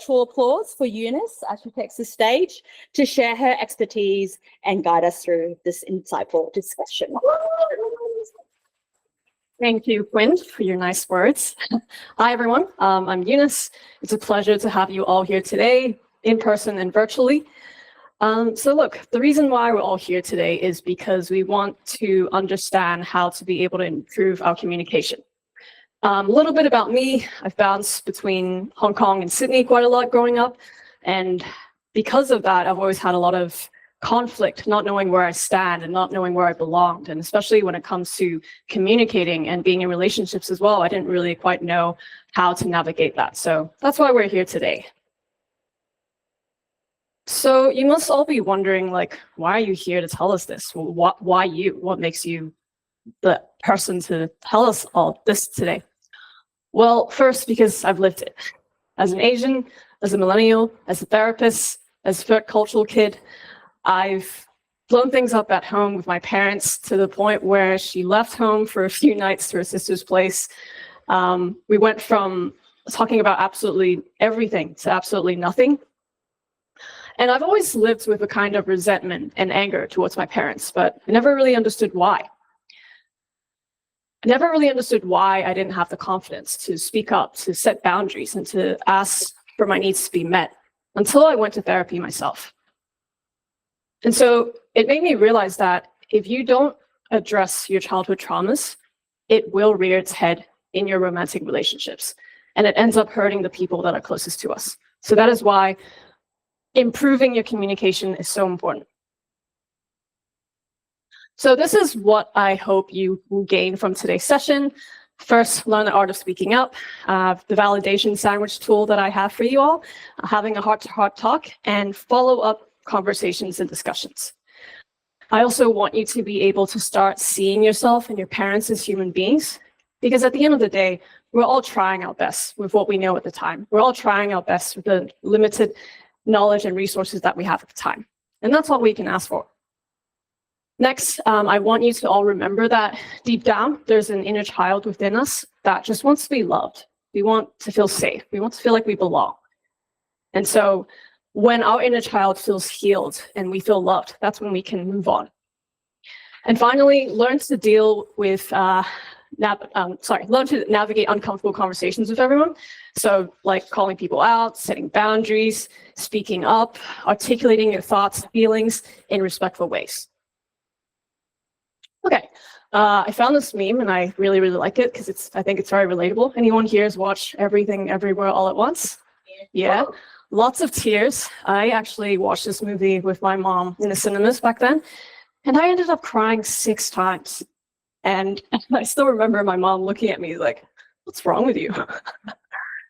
virtual applause for Eunice as she takes the stage to share her expertise and guide us through this insightful discussion. Thank you, Quinn, for your nice words. Hi, everyone. I'm Eunice. It's a pleasure to have you all here today, in person and virtually. So look, the reason why we're all here today is because we want to understand how to be able to improve our communication. A little bit about me. I've bounced between Hong Kong and Sydney quite a lot growing up. And because of that, I've always had a lot of conflict, not knowing where I stand and not knowing where I belonged. And especially when it comes to communicating and being in relationships as well, I didn't really quite know how to navigate that. So that's why we're here today. So you must all be wondering, like, why are you here to tell us this? Why you? What makes you the person to tell us all this today? Well, first, because I've lived it. As an Asian, as a millennial, as a therapist, as a third cultural kid, I've blown things up at home with my parents to the point where she left home for a few nights to her sister's place. We went from talking about absolutely everything to absolutely nothing. And I've always lived with a kind of resentment and anger towards my parents, but I never really understood why. I never really understood why I didn't have the confidence to speak up, to set boundaries, and to ask for my needs to be met until I went to therapy myself. And so it made me realize that if you don't address your childhood traumas, it will rear its head in your romantic relationships, and it ends up hurting the people that are closest to us. So that is why improving your communication is so important. So this is what I hope you will gain from today's session. First, learn the art of speaking up, the validation sandwich tool that I have for you all, having a heart-to-heart talk, and follow-up conversations and discussions. I also want you to be able to start seeing yourself and your parents as human beings, because at the end of the day, we're all trying our best with what we know at the time. We're all trying our best with the limited knowledge and resources that we have at the time. And that's all we can ask for. Next, I want you to all remember that deep down, there's an inner child within us that just wants to be loved. We want to feel safe. We want to feel like we belong. And so when our inner child feels healed and we feel loved, that's when we can move on. And finally, learn to deal with, learn to navigate uncomfortable conversations with everyone. So like calling people out, setting boundaries, speaking up, articulating your thoughts, feelings in respectful ways. Okay, I found this meme and I really, really like it because I think it's very relatable. Anyone here has watched Everything Everywhere All at Once? Yeah, lots of tears. I actually watched this movie with my mom in the cinemas back then, and I ended up crying 6 times. And I still remember my mom looking at me like, what's wrong with you?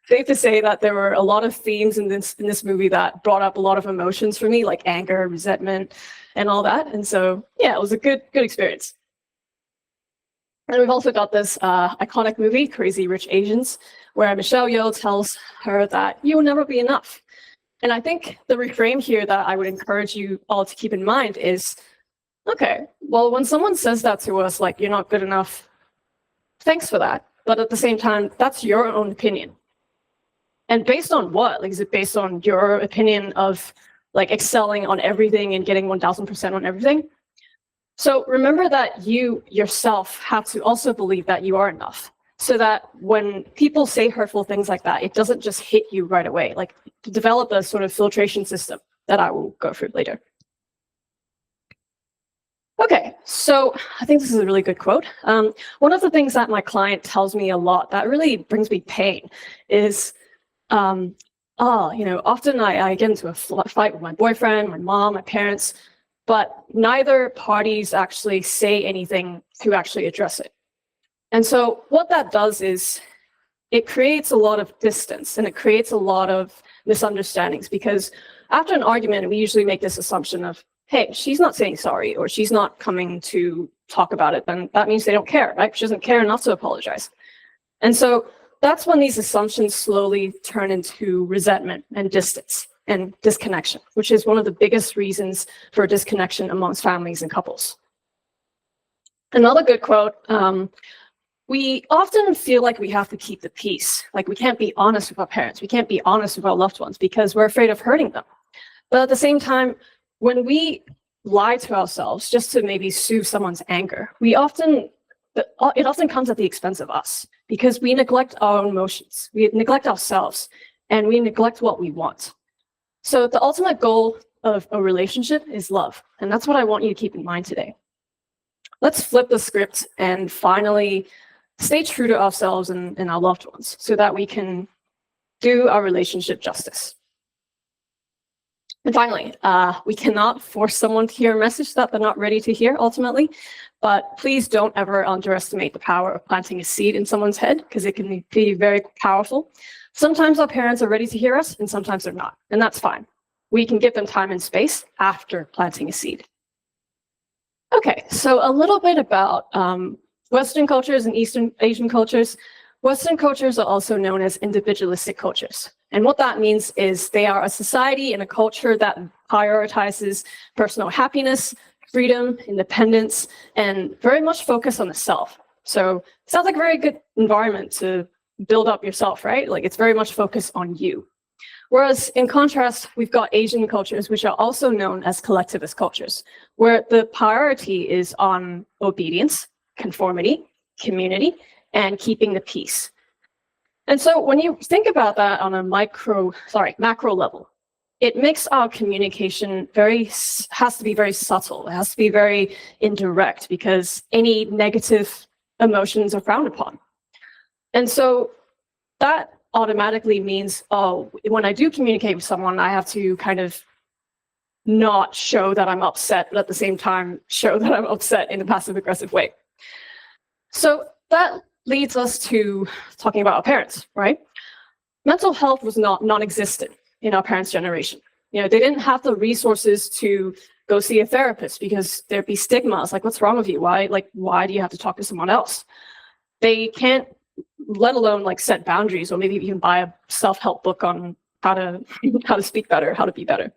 Safe to say that there were a lot of themes in this movie that brought up a lot of emotions for me, like anger, resentment, and all that. And so, yeah, it was a good experience. And we've also got this iconic movie, Crazy Rich Asians, where Michelle Yeoh tells her that you will never be enough. And I think the reframe here that I would encourage you all to keep in mind is, okay, well, when someone says that to us, like, you're not good enough, thanks for that. But at the same time, that's your own opinion. And based on what? Like, is it based on your opinion of like excelling on everything and getting 1000% on everything? So remember that you yourself have to also believe that you are enough, so that when people say hurtful things like that, it doesn't just hit you right away. Like, to develop a sort of filtration system that I will go through later. Okay, so I think this is a really good quote. One of the things that my client tells me a lot that really brings me pain is, often I get into a fight with my boyfriend, my mom, my parents, but neither parties actually say anything to actually address it. And so what that does is it creates a lot of distance and it creates a lot of misunderstandings, because after an argument, we usually make this assumption of, hey, she's not saying sorry or she's not coming to talk about it, then that means they don't care, right? She doesn't care enough to apologize. And so that's when these assumptions slowly turn into resentment and distance and disconnection, which is one of the biggest reasons for disconnection amongst families and couples. Another good quote we often feel like we have to keep the peace. Like we can't be honest with our parents. We can't be honest with our loved ones because we're afraid of hurting them. But at the same time, when we lie to ourselves just to maybe soothe someone's anger, it often comes at the expense of us because we neglect our own emotions, we neglect ourselves, and we neglect what we want. So the ultimate goal of a relationship is love, and that's what I want you to keep in mind today. Let's flip the script and finally stay true to ourselves and our loved ones so that we can do our relationship justice. And finally, we cannot force someone to hear a message that they're not ready to hear ultimately, but please don't ever underestimate the power of planting a seed in someone's head because it can be very powerful. Sometimes our parents are ready to hear us and sometimes they're not, and that's fine. We can give them time and space after planting a seed. Okay, so a little bit about Western cultures and Eastern Asian cultures. Western cultures are also known as individualistic cultures. And what that means is they are a society and a culture that prioritizes personal happiness, freedom, independence, and very much focus on the self. So it sounds like a very good environment to build up yourself, right? Like it's very much focused on you. Whereas in contrast, we've got Asian cultures, which are also known as collectivist cultures, where the priority is on obedience, conformity, community, and keeping the peace. And so when you think about that on a macro level, it makes our communication has to be very subtle. It has to be very indirect because any negative emotions are frowned upon. And so that automatically means, oh, when I do communicate with someone, I have to kind of not show that I'm upset, but at the same time, show that I'm upset in a passive aggressive way. So that leads us to talking about our parents, right? Mental health was non-existent in our parents' generation. You know, they didn't have the resources to go see a therapist because there'd be stigmas like, what's wrong with you? Why do you have to talk to someone else? They can't, let alone like set boundaries or maybe even buy a self-help book on how to speak better, how to be better.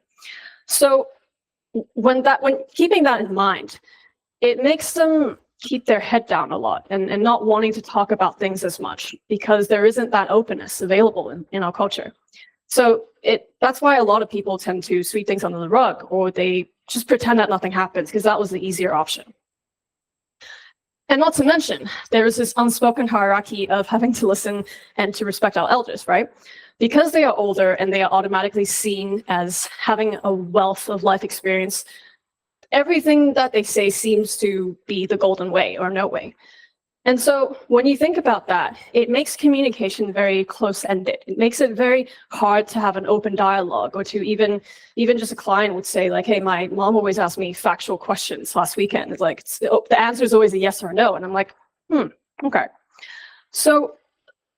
So when keeping that in mind, it makes them keep their head down a lot and not wanting to talk about things as much because there isn't that openness available in our culture. So that's why a lot of people tend to sweep things under the rug or they just pretend that nothing happens because that was the easier option. And not to mention, there is this unspoken hierarchy of having to listen and to respect our elders, right? Because they are older and they are automatically seen as having a wealth of life experience, everything that they say seems to be the golden way or no way. And so when you think about that, it makes communication very close-ended. It makes it very hard to have an open dialogue or to even just a client would say like, hey, my mom always asked me factual questions last weekend. It's like, the answer is always a yes or no. And I'm like, okay. So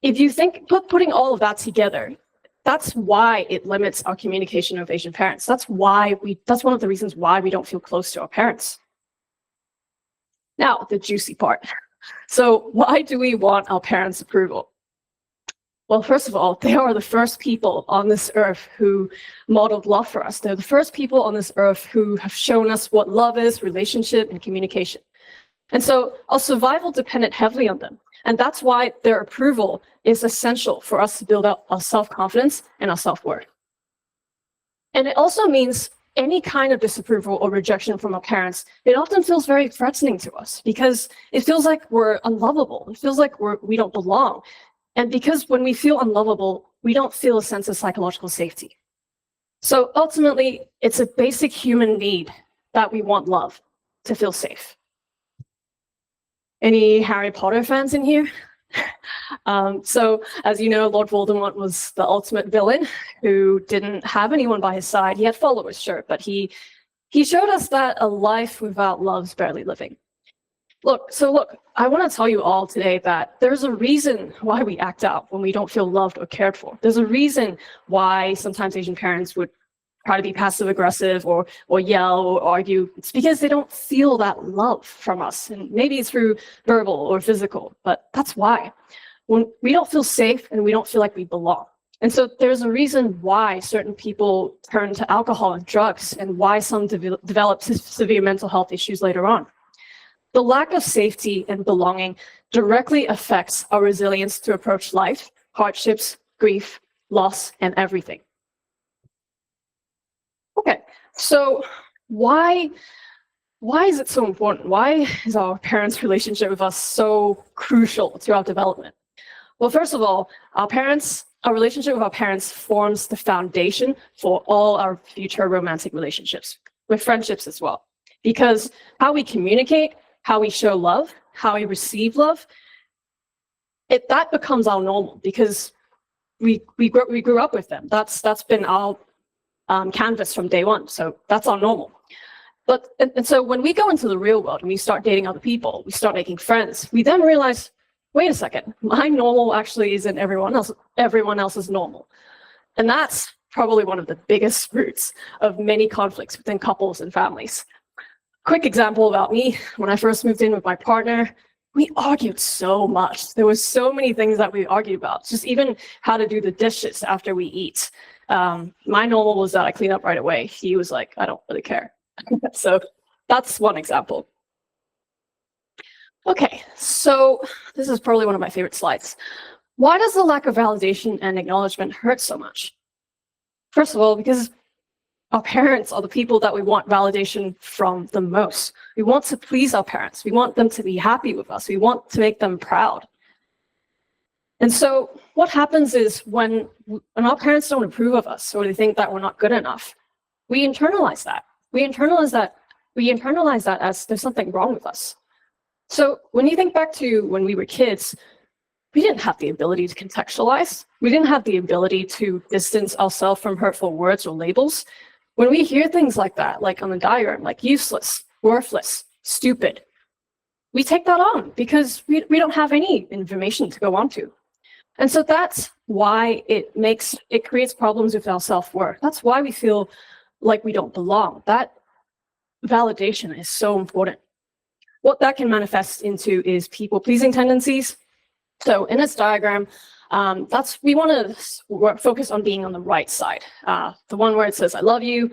if you think, putting all of that together, that's why it limits our communication with Asian parents. That's one of the reasons why we don't feel close to our parents. Now, the juicy part. So why do we want our parents' approval? Well, first of all, they are the first people on this earth who modeled love for us. They're the first people on this earth who have shown us what love is, relationship, and communication. And so our survival depended heavily on them. And that's why their approval is essential for us to build up our self-confidence and our self-worth. And it also means any kind of disapproval or rejection from our parents, it often feels very threatening to us because it feels like we're unlovable. It feels like we don't belong. And because when we feel unlovable, we don't feel a sense of psychological safety. So ultimately, it's a basic human need that we want love, to feel safe. Any Harry Potter fans in here? So as you know, Lord Voldemort was the ultimate villain who didn't have anyone by his side. He had followers, sure, but he showed us that a life without love is barely living. Look, I want to tell you all today that there's a reason why we act out when we don't feel loved or cared for. There's a reason why sometimes Asian parents would try to be passive aggressive or yell or argue. It's because they don't feel that love from us. And maybe it's through verbal or physical, but that's why. When we don't feel safe and we don't feel like we belong. And so there's a reason why certain people turn to alcohol and drugs and why some develop severe mental health issues later on. The lack of safety and belonging directly affects our resilience to approach life, hardships, grief, loss, and everything. Okay, so why is it so important? Why is our parents' relationship with us so crucial to our development? Well, first of all, our relationship with our parents forms the foundation for all our future romantic relationships, with friendships as well. Because how we communicate, how we show love, how we receive love, that becomes our normal because we grew up with them. That's been our canvas from day one. So that's our normal. But and so when we go into the real world and we start dating other people, we start making friends, we then realize, wait a second, my normal actually isn't everyone else's normal. And that's probably one of the biggest roots of many conflicts within couples and families. Quick example about me, when I first moved in with my partner, we argued so much. There was so many things that we argued about, just even how to do the dishes after we eat. My normal was that I clean up right away. He was like, I don't really care. So that's one example. Okay, so this is probably one of my favorite slides. Why does the lack of validation and acknowledgement hurt so much? First of all, because our parents are the people that we want validation from the most. We want to please our parents. We want them to be happy with us. We want to make them proud. And so what happens is when our parents don't approve of us or they think that we're not good enough, we internalize that. We internalize that as there's something wrong with us. So when you think back to when we were kids, we didn't have the ability to contextualize. We didn't have the ability to distance ourselves from hurtful words or labels. When we hear things like that, like on the diagram, like useless, worthless, stupid, we take that on because we don't have any information to go on to. And so that's why it creates problems with our self-worth. That's why we feel like we don't belong. That validation is so important. What that can manifest into is people-pleasing tendencies. So in this diagram, we want to focus on being on the right side. The one where it says, I love you,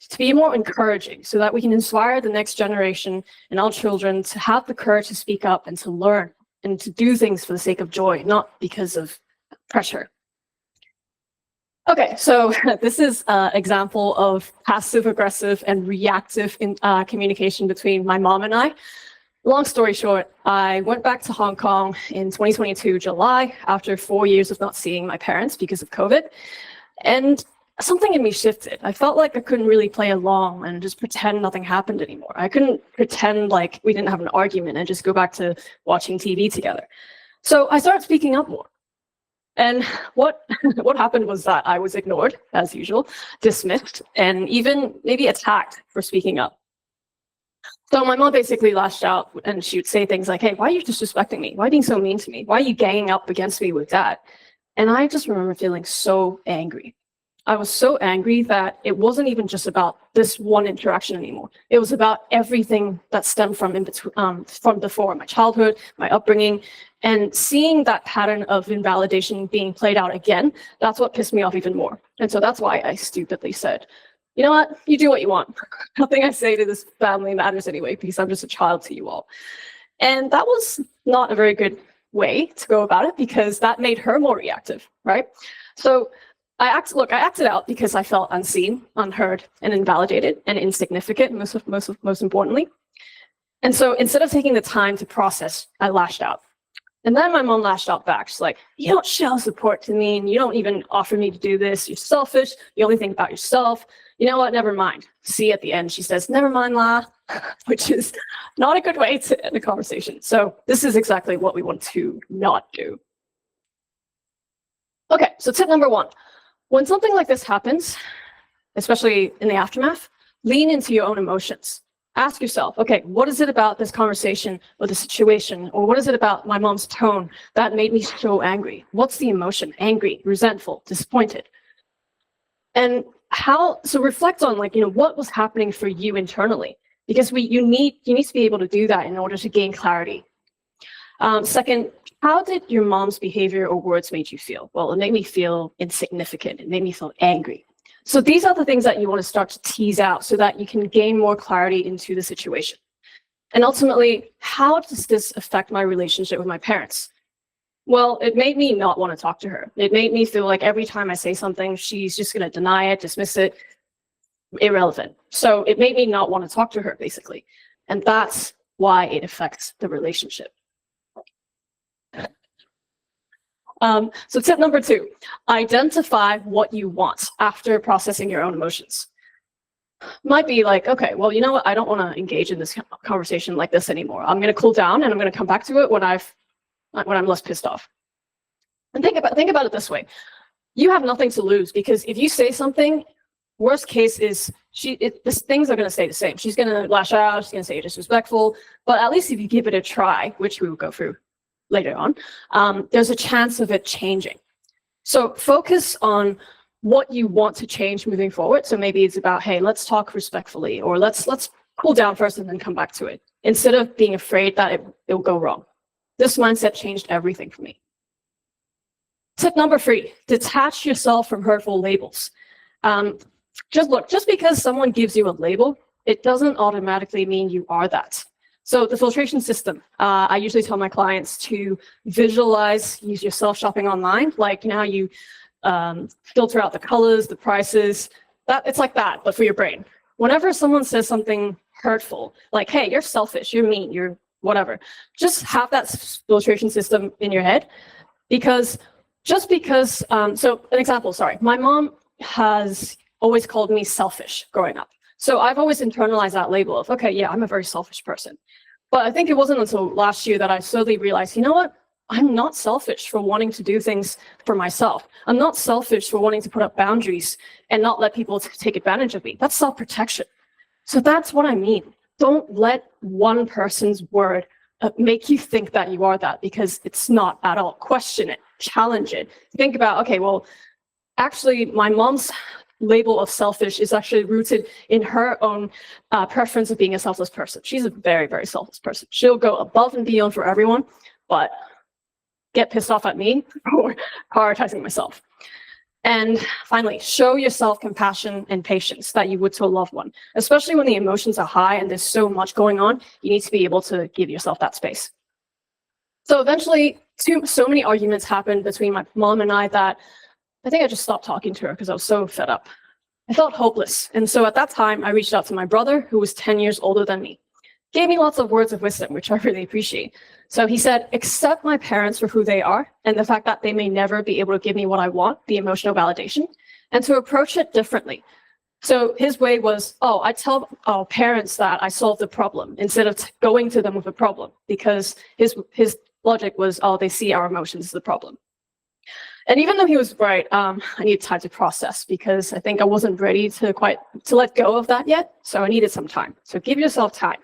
to be more encouraging so that we can inspire the next generation and our children to have the courage to speak up and to learn and to do things for the sake of joy, not because of pressure. Okay, so this is an example of passive-aggressive and reactive communication between my mom and I. Long story short, I went back to Hong Kong in 2022, July, after 4 years of not seeing my parents because of COVID. And something in me shifted. I felt like I couldn't really play along and just pretend nothing happened anymore. I couldn't pretend like we didn't have an argument and just go back to watching TV together. So I started speaking up more. And what happened was that I was ignored, as usual, dismissed, and even maybe attacked for speaking up. So my mom basically lashed out and she would say things like, hey, why are you disrespecting me? Why are you being so mean to me? Why are you ganging up against me with that? And I just remember feeling so angry. I was so angry that it wasn't even just about this one interaction anymore. It was about everything that stemmed from before, my childhood, my upbringing, and seeing that pattern of invalidation being played out again, that's what pissed me off even more. And so that's why I stupidly said, you know what, you do what you want. Nothing I say to this family matters anyway, because I'm just a child to you all. And that was not a very good way to go about it because that made her more reactive, right? So I acted out because I felt unseen, unheard, and invalidated, and insignificant, most importantly. And so instead of taking the time to process, I lashed out. And then my mom lashed out back. She's like, you don't show support to me, and you don't even offer me to do this. You're selfish. You only think about yourself. You know what? Never mind. See, at the end, she says, never mind, La, which is not a good way to end a conversation. So this is exactly what we want to not do. Okay, so tip number one. When something like this happens, especially in the aftermath, lean into your own emotions. Ask yourself, okay, what is it about this conversation or the situation, or what is it about my mom's tone that made me so angry? What's the emotion? Angry, resentful, disappointed. And so reflect on what was happening for you internally, because you need to be able to do that in order to gain clarity. Second, how did your mom's behavior or words make you feel? Well, it made me feel insignificant. It made me feel angry. So these are the things that you want to start to tease out so that you can gain more clarity into the situation. And ultimately, how does this affect my relationship with my parents? Well, it made me not want to talk to her. It made me feel like every time I say something, she's just going to deny it, dismiss it, irrelevant. So it made me not want to talk to her, basically. And that's why it affects the relationship. So tip number 2, identify what you want after processing your own emotions. Might be like, okay, well, you know what? I don't want to engage in this conversation like this anymore. I'm going to cool down and I'm going to come back to it when I'm less pissed off. And think about it this way. You have nothing to lose, because if you say something, worst case is things are going to stay the same. She's going to lash out. She's going to say you're disrespectful. But at least if you give it a try, which we will go through later on, there's a chance of it changing. So focus on what you want to change moving forward. So maybe it's about, hey, let's talk respectfully, or let's cool down first and then come back to it, instead of being afraid that it will go wrong. This mindset changed everything for me. Tip number 3, detach yourself from hurtful labels. Just because someone gives you a label, it doesn't automatically mean you are that. So the filtration system, I usually tell my clients to visualize, use yourself shopping online. Like now you filter out the colors, the prices, it's like that, but for your brain. Whenever someone says something hurtful, like, hey, you're selfish, you're mean, you're whatever, just have that filtration system in your head. Because so an example, sorry, my mom has always called me selfish growing up. So I've always internalized that label of, okay, yeah, I'm a very selfish person. But I think it wasn't until last year that I slowly realized, you know what? I'm not selfish for wanting to do things for myself. I'm not selfish for wanting to put up boundaries and not let people take advantage of me. That's self-protection. So that's what I mean. Don't let one person's word make you think that you are that, because it's not at all. Question it, challenge it. Think about, okay, well, actually, my mom's label of selfish is actually rooted in her own preference of being a selfless person. She's a very, very selfless person. She'll go above and beyond for everyone, but get pissed off at me for prioritizing myself. And finally, show yourself compassion and patience that you would to a loved one, especially when the emotions are high and there's so much going on. You need to be able to give yourself that space. So eventually, so many arguments happened between my mom and I that I think I just stopped talking to her because I was so fed up. I felt hopeless. And so at that time, I reached out to my brother, who was 10 years older than me. Gave me lots of words of wisdom, which I really appreciate. So he said, accept my parents for who they are and the fact that they may never be able to give me what I want, the emotional validation, and to approach it differently. So his way was, I tell our parents that I solved the problem instead of going to them with a problem, because his logic was, they see our emotions as the problem. And even though he was right, I needed time to process, because I think I wasn't ready to let go of that yet. So I needed some time. So give yourself time.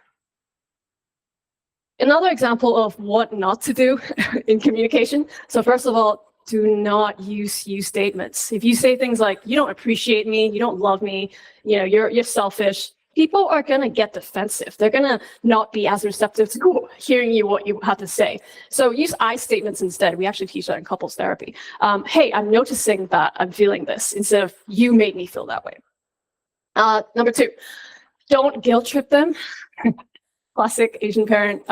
Another example of what not to do in communication. So first of all, do not use you statements. If you say things like, you don't appreciate me, you don't love me, you're selfish, people are going to get defensive. They're going to not be as receptive to hearing what you have to say. So use I statements instead. We actually teach that in couples therapy. Hey, I'm noticing that I'm feeling this, instead of you made me feel that way. Number 2, don't guilt trip them. Classic Asian parent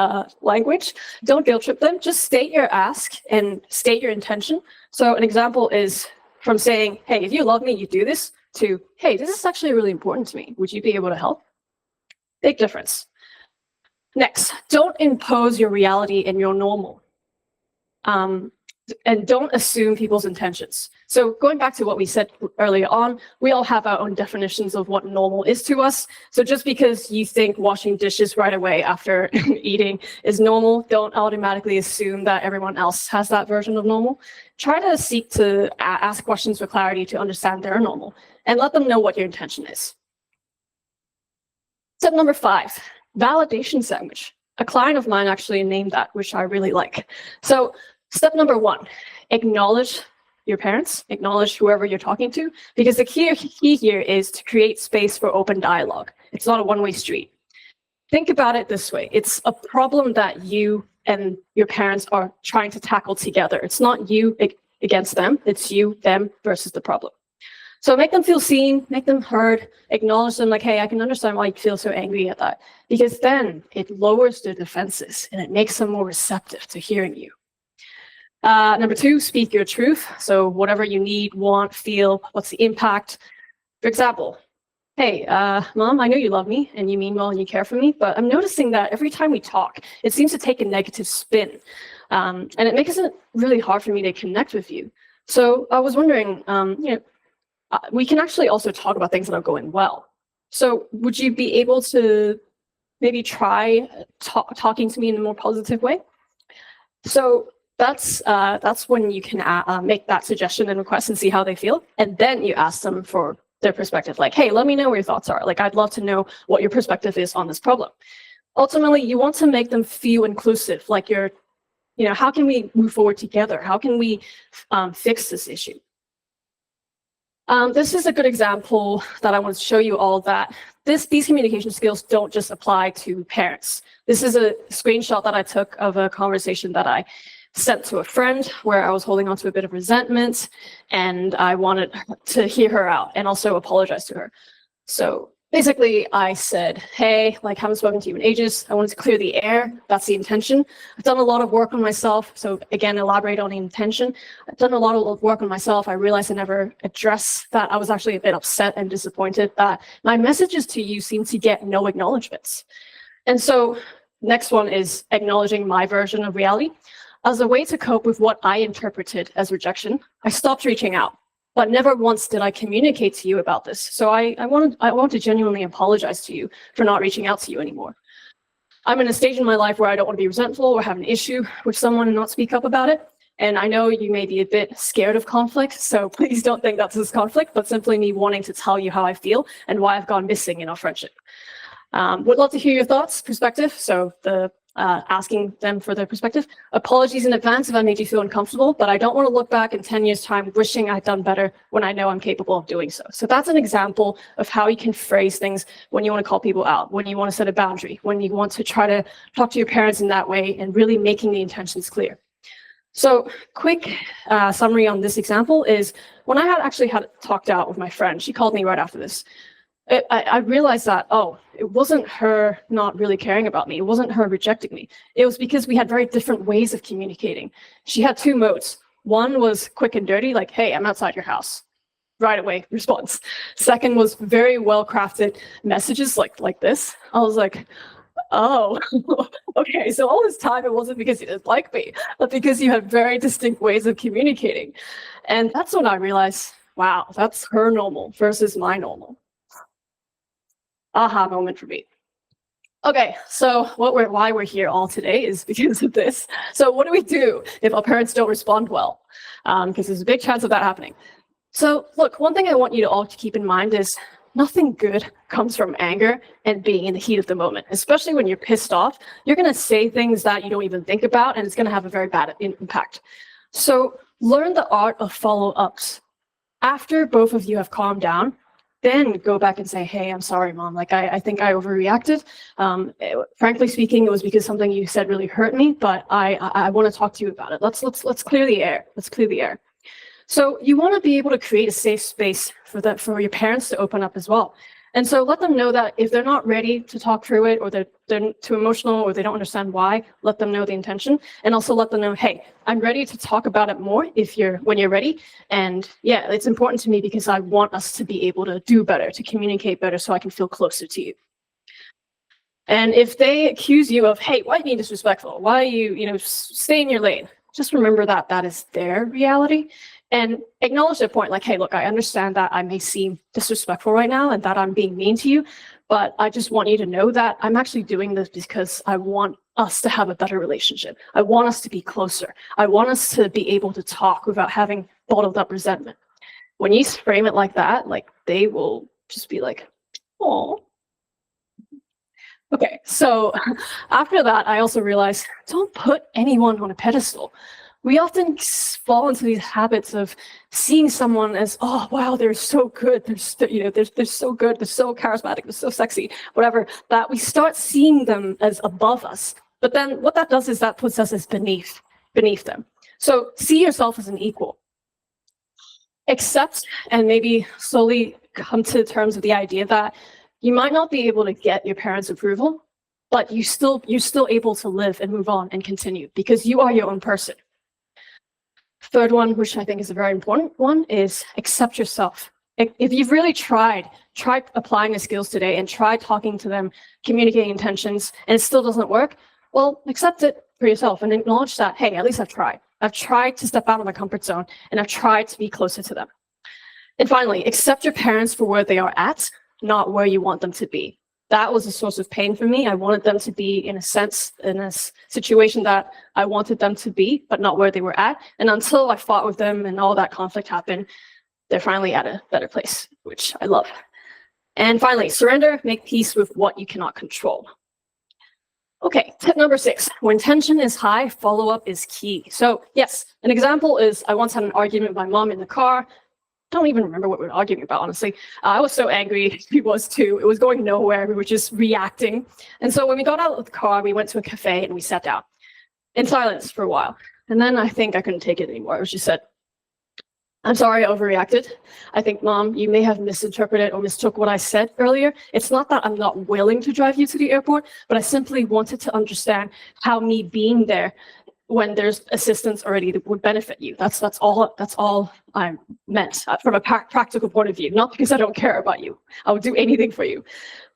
language. Don't guilt trip them. Just state your ask and state your intention. So an example is from saying, hey, if you love me, you do this, to, hey, this is actually really important to me. Would you be able to help? Big difference. Next, don't impose your reality and your normal. And don't assume people's intentions. So going back to what we said earlier on, we all have our own definitions of what normal is to us. So just because you think washing dishes right away after eating is normal, don't automatically assume that everyone else has that version of normal. Try to seek to ask questions for clarity to understand their normal, and let them know what your intention is. Step number 5, validation sandwich. A client of mine actually named that, which I really like. So step number 1, acknowledge your parents, acknowledge whoever you're talking to, because the key here is to create space for open dialogue. It's not a one-way street. Think about it this way. It's a problem that you and your parents are trying to tackle together. It's not you against them. It's you, them versus the problem. So make them feel seen, make them heard, acknowledge them like, hey, I can understand why you feel so angry at that. Because then it lowers their defenses and it makes them more receptive to hearing you. Number 2, speak your truth. So whatever you need, want, feel, what's the impact? For example, hey, Mom, I know you love me and you mean well and you care for me, but I'm noticing that every time we talk, it seems to take a negative spin. And it makes it really hard for me to connect with you. So I was wondering, we can actually also talk about things that are going well. So would you be able to maybe try talking to me in a more positive way? So that's when you can make that suggestion and request and see how they feel. And then you ask them for their perspective, like, hey, let me know what your thoughts are. Like, I'd love to know what your perspective is on this problem. Ultimately, you want to make them feel inclusive, like how can we move forward together? How can we fix this issue? This is a good example that I want to show you all that these communication skills don't just apply to parents. This is a screenshot that I took of a conversation that I sent to a friend where I was holding on to a bit of resentment and I wanted to hear her out and also apologize to her. So basically I said, hey, like, haven't spoken to you in ages. I wanted to clear the air. That's the intention. I've done a lot of work on myself. So again, elaborate on the intention. I've done a lot of work on myself. I realized I never addressed that I was actually a bit upset and disappointed that my messages to you seem to get no acknowledgements. And so next one is acknowledging my version of reality. As a way to cope with what I interpreted as rejection, I stopped reaching out, but never once did I communicate to you about this. So I want to genuinely apologize to you for not reaching out to you anymore. I'm in a stage in my life where I don't want to be resentful or have an issue with someone and not speak up about it. And I know you may be a bit scared of conflict, so please don't think that's this conflict, but simply me wanting to tell you how I feel and why I've gone missing in our friendship. Would love to hear your thoughts, perspective. So asking them for their perspective. Apologies in advance if I made you feel uncomfortable, but I don't want to look back in 10 years' time wishing I'd done better when I know I'm capable of doing so. So that's an example of how you can phrase things when you want to call people out, when you want to set a boundary, when you want to try to talk to your parents in that way and really making the intentions clear. So quick summary on this example is when I had talked out with my friend, she called me right after this. I realized that, it wasn't her not really caring about me. It wasn't her rejecting me. It was because we had very different ways of communicating. She had 2 modes. One was quick and dirty, like, hey, I'm outside your house. Right away response. Second was very well-crafted messages like this. I was like, oh, okay. So all this time, it wasn't because you didn't like me, but because you had very distinct ways of communicating. And that's when I realized, wow, that's her normal versus my normal. Aha moment for me. Okay, so why we're here all today is because of this. So what do we do if our parents don't respond well? Because there's a big chance of that happening. So look, one thing I want you to all to keep in mind is nothing good comes from anger and being in the heat of the moment, especially when you're pissed off. You're going to say things that you don't even think about, and it's going to have a very bad impact. So learn the art of follow-ups. After both of you have calmed down, then go back and say, hey, I'm sorry, Mom. Like, I think I overreacted. Frankly speaking, it was because something you said really hurt me, but I want to talk to you about it. Let's clear the air. Let's clear the air. So you want to be able to create a safe space for your parents to open up as well. And so let them know that if they're not ready to talk through it, or they're too emotional, or they don't understand why, let them know the intention. And also let them know, hey, I'm ready to talk about it more when you're ready. And yeah, it's important to me because I want us to be able to do better, to communicate better, so I can feel closer to you. And if they accuse you of, hey, why are you being disrespectful? Why are you, stay in your lane? Just remember that that is their reality. And acknowledge their point, like, hey, look, I understand that I may seem disrespectful right now and that I'm being mean to you, but I just want you to know that I'm actually doing this because I want us to have a better relationship. I want us to be closer. I want us to be able to talk without having bottled up resentment. When you frame it like that, like, they will just be like, oh. Okay, so after that, I also realized, don't put anyone on a pedestal. We often fall into these habits of seeing someone as, oh, wow, they're so good. They're so good. They're so charismatic. They're so sexy, whatever, that we start seeing them as above us. But then what that does is that puts us as beneath them. So see yourself as an equal. accept and maybe slowly come to terms with the idea that you might not be able to get your parents' approval, but you're still able to live and move on and continue because you are your own person. Third one, which I think is a very important one, is accept yourself. If you've really tried applying the skills today and tried talking to them, communicating intentions, and it still doesn't work, well, accept it for yourself and acknowledge that, hey, at least I've tried. I've tried to step out of my comfort zone, and I've tried to be closer to them. And finally, accept your parents for where they are at, not where you want them to be. That was a source of pain for me. I wanted them to be, in a sense, in a situation that I wanted them to be, but not where they were at. And until I fought with them and all that conflict happened, they're finally at a better place, which I love. And finally, surrender, make peace with what you cannot control. Okay, tip number 6, when tension is high, follow-up is key. So yes, an example is I once had an argument with my mom in the car. Don't even remember what we were arguing about, honestly. I was so angry, she was too. It was going nowhere, we were just reacting. And so when we got out of the car, we went to a cafe and we sat down in silence for a while. And then I think I couldn't take it anymore. She said, I'm sorry, I overreacted. I think, Mom, you may have misinterpreted or mistook what I said earlier. It's not that I'm not willing to drive you to the airport, but I simply wanted to understand how me being there when there's assistance already that would benefit you. That's all I meant from a practical point of view, not because I don't care about you. I would do anything for you.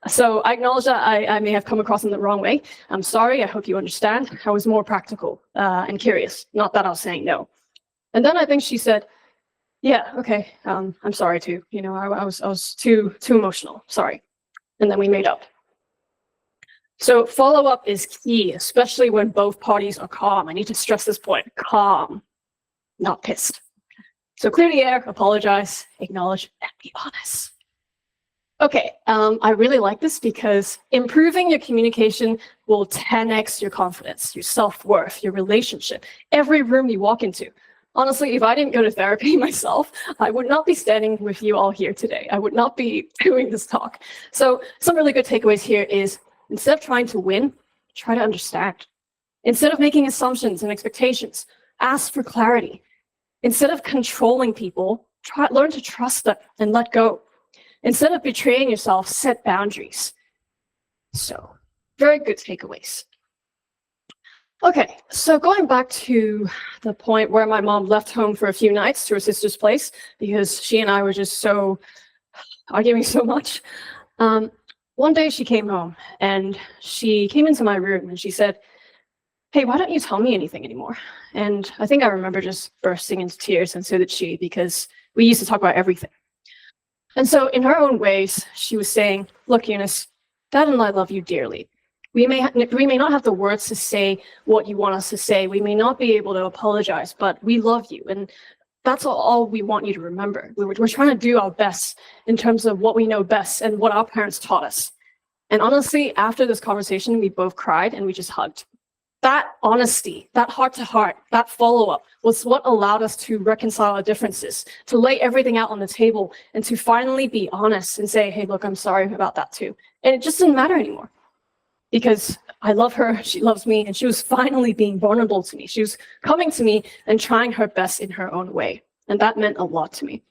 So I acknowledge that I may have come across in the wrong way. I'm sorry, I hope you understand. I was more practical and curious, not that I was saying no. And then I think she said, yeah, okay, I'm sorry too. You know, I was too emotional, sorry. And then we made up. So follow-up is key, especially when both parties are calm. I need to stress this point, calm, not pissed. So clear the air, apologize, acknowledge, and be honest. Okay, I really like this because improving your communication will 10x your confidence, your self-worth, your relationship, every room you walk into. Honestly, if I didn't go to therapy myself, I would not be standing with you all here today. I would not be doing this talk. So some really good takeaways here is, instead of trying to win, try to understand. Instead of making assumptions and expectations, ask for clarity. Instead of controlling people, learn to trust them and let go. Instead of betraying yourself, set boundaries. So, very good takeaways. Okay, so going back to the point where my mom left home for a few nights to her sister's place because she and I were just arguing so much. One day she came home and she came into my room and she said, hey, why don't you tell me anything anymore? And I think I remember just bursting into tears, and so did she, because we used to talk about everything. And so in her own ways, she was saying, look, Eunice, Dad and I love you dearly. We may not have the words to say what you want us to say. We may not be able to apologize, but we love you. And that's all we want you to remember. We're trying to do our best in terms of what we know best and what our parents taught us. And honestly, after this conversation, we both cried and we just hugged. That honesty, that heart-to-heart, that follow-up was what allowed us to reconcile our differences, to lay everything out on the table, and to finally be honest and say, hey, look, I'm sorry about that too. And it just didn't matter anymore because I love her, she loves me, and she was finally being vulnerable to me. She was coming to me and trying her best in her own way. And that meant a lot to me.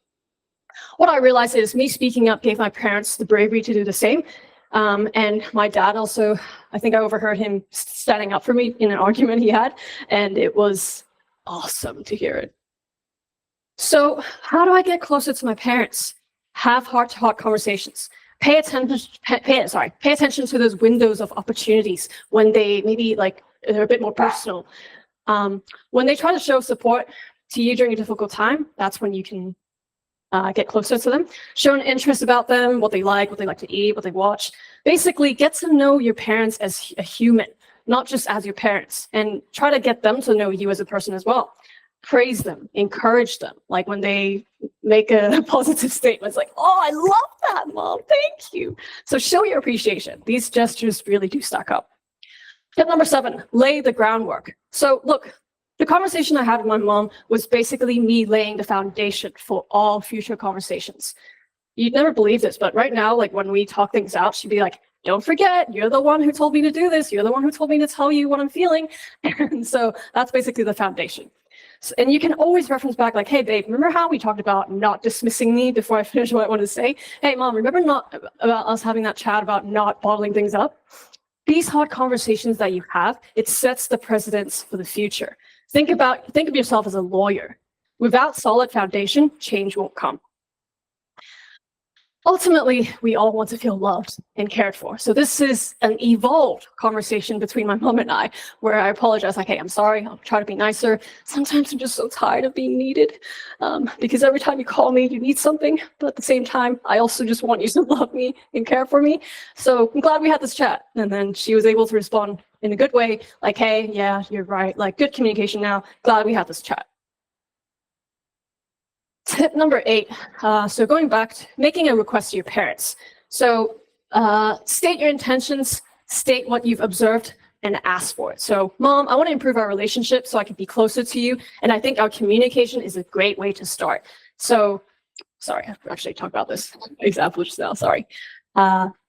What I realized is me speaking up gave my parents the bravery to do the same. And my dad also, I think I overheard him standing up for me in an argument he had, and it was awesome to hear it. So how do I get closer to my parents? Have heart-to-heart conversations. Pay attention to those windows of opportunities when they maybe they're a bit more personal. When they try to show support to you during a difficult time, that's when you can get closer to them. Show an interest about them, what they like to eat, what they watch. Basically, get to know your parents as a human, not just as your parents, and try to get them to know you as a person as well. Praise them, encourage them. Like when they make a positive statement, it's like, oh, I love that, Mom, thank you. So show your appreciation. These gestures really do stack up. Tip number 7, lay the groundwork. So look, the conversation I had with my mom was basically me laying the foundation for all future conversations. You'd never believe this, but right now, like when we talk things out, she'd be like, don't forget, you're the one who told me to do this. You're the one who told me to tell you what I'm feeling. And so that's basically the foundation. And you can always reference back like, hey, babe, remember how we talked about not dismissing me before I finish what I wanted to say? Hey, mom, remember not about us having that chat about not bottling things up? These hard conversations that you have, it sets the precedence for the future. Think of yourself as a lawyer. Without solid foundation, change won't come. Ultimately, we all want to feel loved and cared for. So this is an evolved conversation between my mom and I, where I apologize, like, hey, I'm sorry, I'll try to be nicer. Sometimes I'm just so tired of being needed, because every time you call me, you need something. But at the same time, I also just want you to love me and care for me. So I'm glad we had this chat. And then she was able to respond in a good way, like, hey, yeah, you're right. Like, good communication now. Glad we had this chat. Tip number 8, so going back to making a request to your parents. So state your intentions, state what you've observed, and ask for it. So mom, I want to improve our relationship so I can be closer to you. And I think our communication is a great way to start. So, sorry, I actually talked about this example just now, sorry.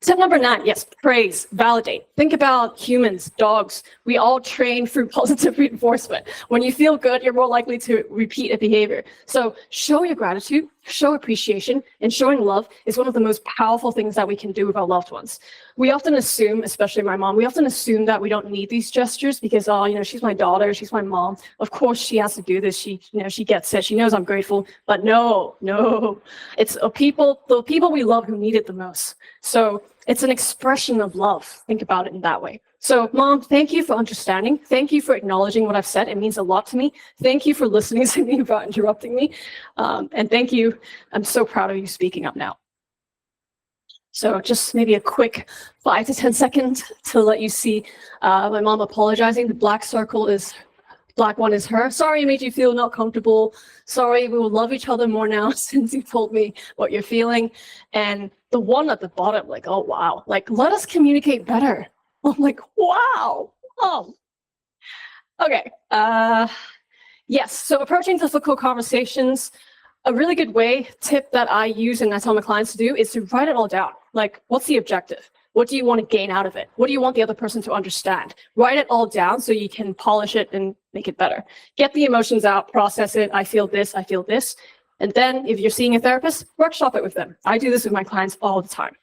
Tip number 9, yes, praise, validate. Think about humans, dogs. We all train through positive reinforcement. When you feel good, you're more likely to repeat a behavior. So show your gratitude, show appreciation, and showing love is one of the most powerful things that we can do with our loved ones. We often assume, especially my mom, we often assume that we don't need these gestures because, oh, you know, she's my daughter, she's my mom. Of course she has to do this. She gets it. She knows I'm grateful. But no, it's the people we love who need it the most. So it's an expression of love. Think about it in that way. So mom, thank you for understanding. Thank you for acknowledging what I've said. It means a lot to me. Thank you for listening to me without interrupting me. And thank you. I'm so proud of you speaking up now. So just maybe a quick 5 to 10 seconds to let you see my mom apologizing. The black one is her. Sorry I made you feel not comfortable. Sorry, we will love each other more now since you told me what you're feeling. And the one at the bottom, like, oh, wow, like, let us communicate better. I'm like, wow. Oh. Okay. Yes. So approaching difficult conversations, a really good tip that I use and I tell my clients to do is to write it all down. Like, what's the objective? What do you want to gain out of it? What do you want the other person to understand? Write it all down so you can polish it and make it better. Get the emotions out, process it. I feel this, I feel this. And then if you're seeing a therapist, workshop it with them. I do this with my clients all the time.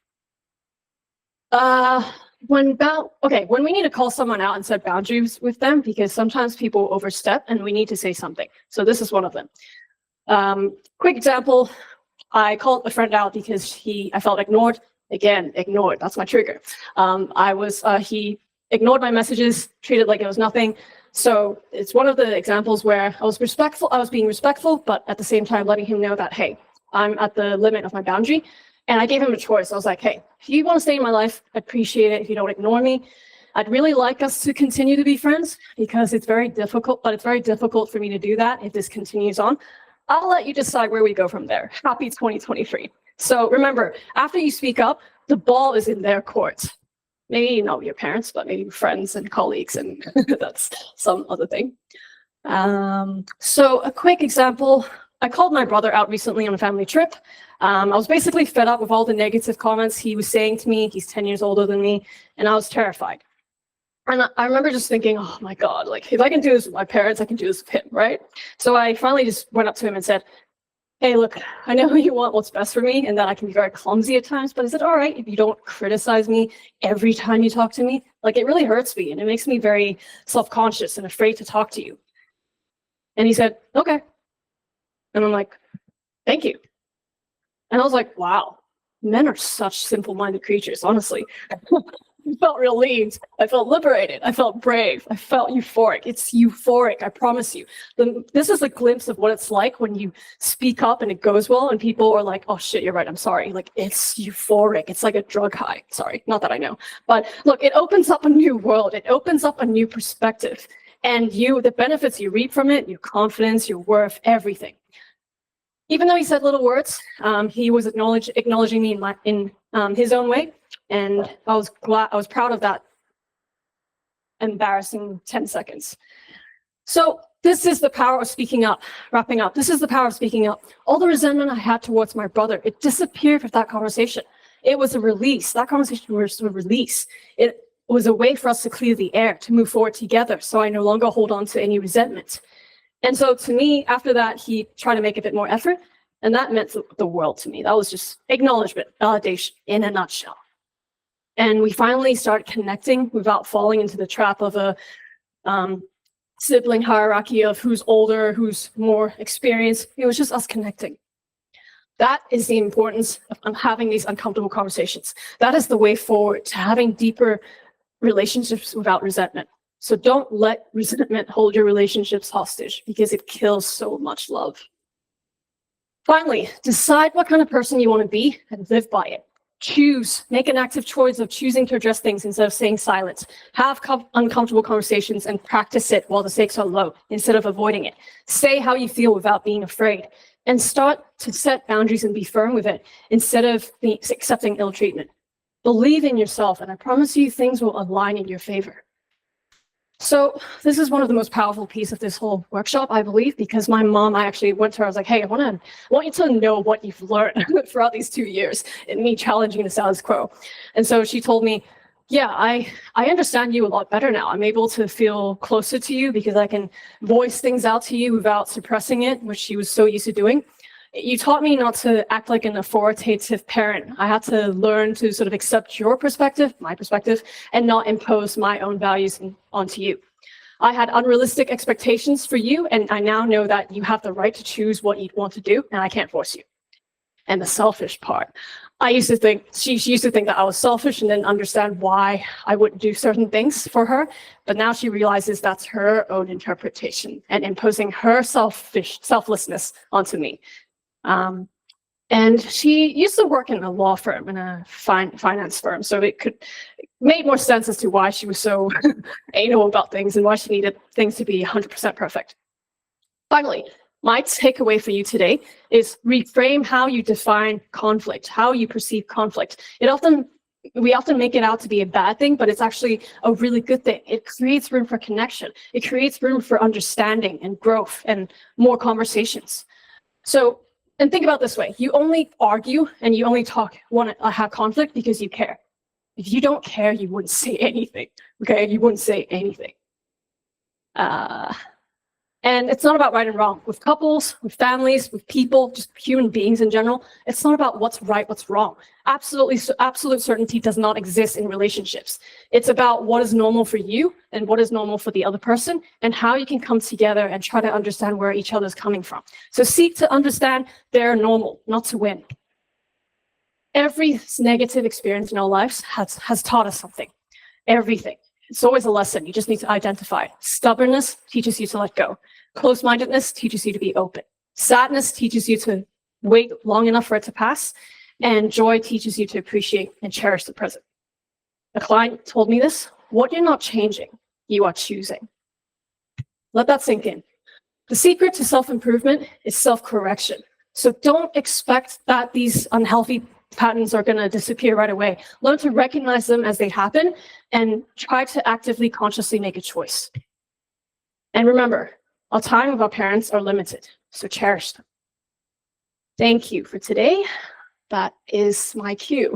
When we need to call someone out and set boundaries with them, because sometimes people overstep and we need to say something. So this is one of them. Quick example, I called a friend out because I felt ignored. Again, ignored, that's my trigger. He ignored my messages, treated like it was nothing. So it's one of the examples where I was being respectful, but at the same time letting him know that, hey, I'm at the limit of my boundary. And I gave him a choice. I was like, hey, if you want to stay in my life, I appreciate it if you don't ignore me. I'd really like us to continue to be friends because it's very difficult, but it's very difficult for me to do that if this continues on. I'll let you decide where we go from there. Happy 2023. So remember, after you speak up, the ball is in their court. Maybe not your parents, but maybe friends and colleagues, and that's some other thing. So a quick example, I called my brother out recently on a family trip. I was basically fed up with all the negative comments he was saying to me. He's 10 years older than me, and I was terrified. And I remember just thinking, oh my God, like if I can do this with my parents, I can do this with him, right? So I finally just went up to him and said, hey, look, I know you want what's best for me and that I can be very clumsy at times, but is it all right if you don't criticize me every time you talk to me? Like, it really hurts me and it makes me very self-conscious and afraid to talk to you. And he said, okay. And I'm like, thank you. And I was like, wow, men are such simple-minded creatures, honestly. I felt relieved. I felt liberated. I felt brave. I felt euphoric. It's euphoric, I promise you. This is a glimpse of what it's like when you speak up and it goes well and people are like, oh shit, you're right, I'm sorry. Like, it's euphoric. It's like a drug high. Sorry, not that I know. But look, it opens up a new world. It opens up a new perspective. And the benefits you reap from it, your confidence, your worth, everything. Even though he said little words, he was acknowledging me in his own way. And I was proud of that embarrassing 10 seconds. So this is the power of speaking up, wrapping up. This is the power of speaking up. All the resentment I had towards my brother, it disappeared with that conversation. It was a release. That conversation was a release. It was a way for us to clear the air, to move forward together. So I no longer hold on to any resentment. And so to me, after that, he tried to make a bit more effort, and that meant the world to me. That was just acknowledgement, validation in a nutshell. And we finally started connecting without falling into the trap of a sibling hierarchy of who's older, who's more experienced. It was just us connecting. That is the importance of having these uncomfortable conversations. That is the way forward to having deeper relationships without resentment. So don't let resentment hold your relationships hostage, because it kills so much love. Finally, decide what kind of person you want to be and live by it. Choose, make an active choice of choosing to address things instead of staying silent. Have uncomfortable conversations and practice it while the stakes are low instead of avoiding it. Say how you feel without being afraid, and start to set boundaries and be firm with it instead of accepting ill treatment. Believe in yourself, and I promise you things will align in your favor. So this is one of the most powerful pieces of this whole workshop, I believe, because my mom, I actually went to her, I was like, hey, I want you to know what you've learned throughout these 2 years in me challenging the status quo. And so she told me, yeah, I understand you a lot better now. I'm able to feel closer to you because I can voice things out to you without suppressing it, which she was so used to doing. You taught me not to act like an authoritative parent. I had to learn to sort of accept your perspective, my perspective, and not impose my own values onto you. I had unrealistic expectations for you, and I now know that you have the right to choose what you want to do, and I can't force you. And the selfish part. I used to think, she used to think that I was selfish and didn't understand why I wouldn't do certain things for her. But now she realizes that's her own interpretation and imposing her selflessness onto me. And she used to work in a law firm, in a finance firm. So it made more sense as to why she was so anal about things and why she needed things to be 100% perfect. Finally, my takeaway for you today is reframe how you define conflict, how you perceive conflict. We often make it out to be a bad thing, but it's actually a really good thing. It creates room for connection. It creates room for understanding and growth and more conversations. So, and think about it this way. You only argue and you only want to have conflict because you care. If you don't care, you wouldn't say anything, okay? You wouldn't say anything. And it's not about right and wrong. With couples, with families, with people, just human beings in general, it's not about what's right, what's wrong. Absolute certainty does not exist in relationships. It's about what is normal for you and what is normal for the other person and how you can come together and try to understand where each other's coming from. So seek to understand their normal, not to win. Every negative experience in our lives has taught us something. Everything. It's always a lesson. You just need to identify it. Stubbornness teaches you to let go. Close-mindedness teaches you to be open. Sadness teaches you to wait long enough for it to pass. And joy teaches you to appreciate and cherish the present. A client told me this: what you're not changing, you are choosing. Let that sink in. The secret to self-improvement is self-correction. So don't expect that these unhealthy patterns are going to disappear right away. Learn to recognize them as they happen and try to actively, consciously make a choice. And remember, our time with our parents are limited, so cherish them. Thank you for today. That is my cue.